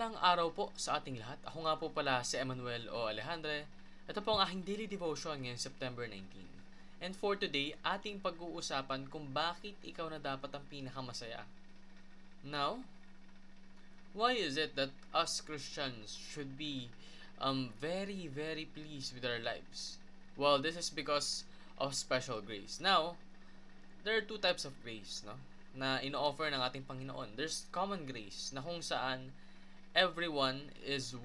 Mapagpalang araw po sa ating lahat. Ako nga po pala si Emmanuel o Alejandre. Ito po ang aking daily devotion ngayong September 19. And for today, ating pag-uusapan kung bakit ikaw na dapat ang pinakamasaya. Now, why is it that us Christians should be very, very pleased with our lives? Well, this is because of special grace. Now, there are two types of grace, no, na ino-offer ng ating Panginoon. There's common grace na kung saan everyone is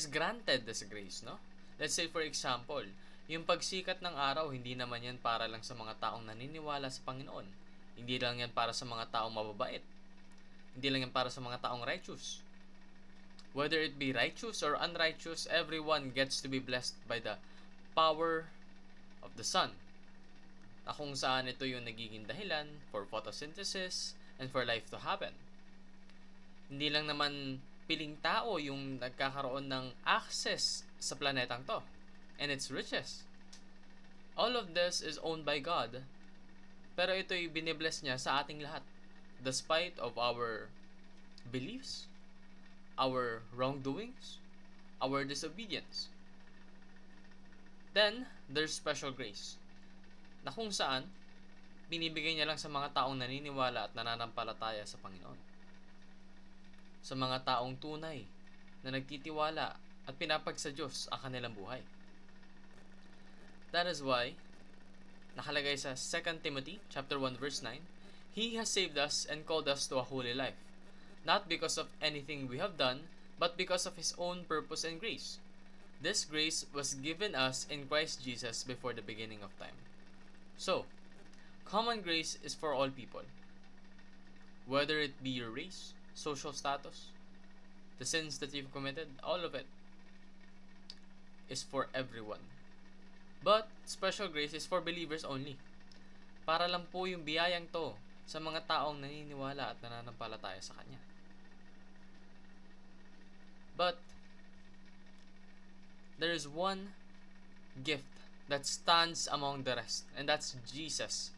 granted this grace, no? Let's say for example, yung pagsikat ng araw, hindi naman yan para lang sa mga taong naniniwala sa Panginoon. Hindi lang yan para sa mga taong mababait. Hindi lang yan para sa mga taong righteous. Whether it be righteous or unrighteous, everyone gets to be blessed by the power of the sun. Na kung saan ito yung nagiging dahilan for photosynthesis and for life to happen. Hindi lang naman piling tao yung nagkakaroon ng access sa planetang to and its riches. All of this is owned by God, pero ito'y binibless niya sa ating lahat despite of our beliefs, our wrongdoings, our disobedience. Then, there's special grace na kung saan binibigay niya lang sa mga taong naniniwala at nananampalataya sa Panginoon. Sa mga taong tunay na nagtitiwala at pinapagsa Diyos ang kanilang buhay. That is why nakalagay sa 2 Timothy chapter 1 verse 9, He has saved us and called us to a holy life, not because of anything we have done, but because of His own purpose and grace. This grace was given us in Christ Jesus before the beginning of time. So, common grace is for all people. Whether it be your race, social status, the sins that you've committed, all of it is for everyone. But special grace is for believers only. Para lang po yung biyayang to sa mga taong naniniwala at nananampalataya sa Kanya. But there is one gift that stands among the rest, and that's Jesus.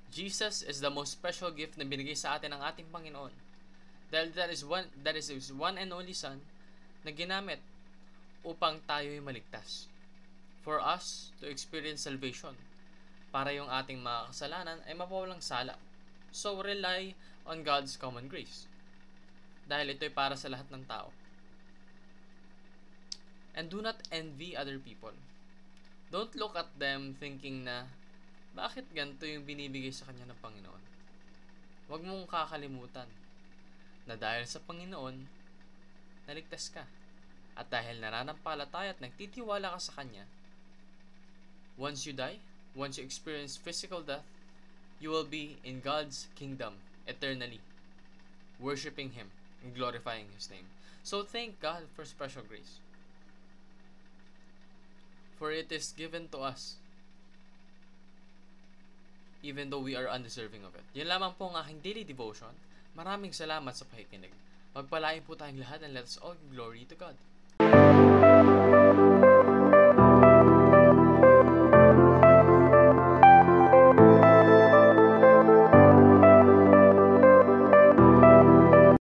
Jesus is the most special gift na binigay sa atin ng ating Panginoon. Dahil that is His one and only Son na ginamit upang tayo'y maligtas. For us to experience salvation. Para yung ating mga kasalanan ay mapawalang sala. So rely on God's common grace. Dahil ito'y para sa lahat ng tao. And do not envy other people. Don't look at them thinking na, bakit ganito yung binibigay sa kanya ng Panginoon? Huwag mong kakalimutan na dahil sa Panginoon, naligtas ka. At dahil nananampalataya at nagtitiwala ka sa Kanya, once you die, once you experience physical death, you will be in God's kingdom eternally, worshiping Him and glorifying His name. So thank God for special grace. For it is given to us even though we are undeserving of it. Yan lamang po ang aking daily devotion. Maraming salamat sa pakikinig. Magpalain po tayong lahat and let us all give glory to God.